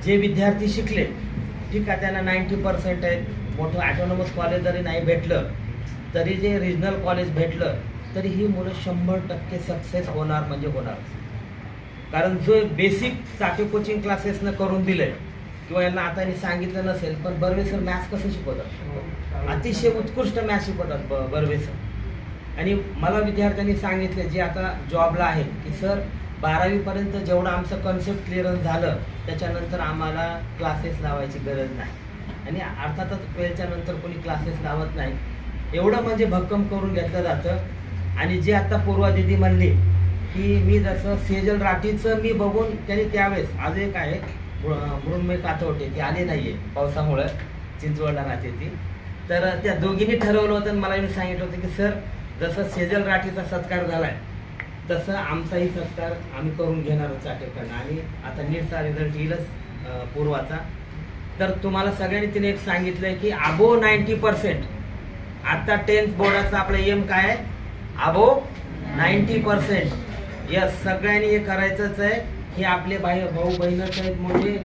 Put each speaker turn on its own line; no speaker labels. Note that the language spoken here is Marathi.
जे विद्यार्थी शिकले, ठीक आहे, त्यांना 90% आहेत, मोठं ॲटोनॉमस कॉलेज जरी नाही भेटलं तरी जे रिजनल कॉलेज भेटलं तरी ही मुलं 100% सक्सेस होणार म्हणजे होणार. कारण जो बेसिक चाके कोचिंग क्लासेसनं करून दिलंय किंवा यांना आता सांगितलं नसेल, पण बर्वे सर मॅथ्स कसं शिकवतात, अतिशय उत्कृष्ट मॅथ्स शिकवतात बर्वे सर. आणि मला विद्यार्थ्यांनी सांगितलं जे आता जॉबला आहे की सर 12वीपर्यंत जेवढं आमचं कन्सेप्ट क्लिअरन्स झालं त्याच्यानंतर आम्हाला क्लासेस लावायची गरज नाही, आणि अर्थातच 12च्या नंतर कोणी क्लासेस लावत नाही, एवढं म्हणजे भक्कम करून घेतलं जातं. आणि जे आता पूर्वा दिदी म्हणली की मी जसं सेजल राठीचं मी बघून त्यांनी त्यावेळेस, आज एक आहे मृण्मय कातवटे, ती आली नाही आहे पावसामुळं, चिंचवडला राहते ती, तर त्या दोघींनी ठरवलं होतं आणि मला मी सांगितलं होतं की सर जसं सेजल राठीचा सत्कार झाला आहे तसं आमचाही सत्कार आम्ही करून घेणारच चाटेकरनं. आणि आता नीटचा रिझल्ट येईलच पूर्वाचा, तर तुम्हाला सगळ्यांनी तिने एक सांगितलं आहे की अबो 90%. आता 10th बोर्डाचा आपला एम काय आहे, अबो 90%. यस, सगळ्यांनी हे करायचंच आहे. हे आपले भाऊ बहिणच आहेत, म्हणजे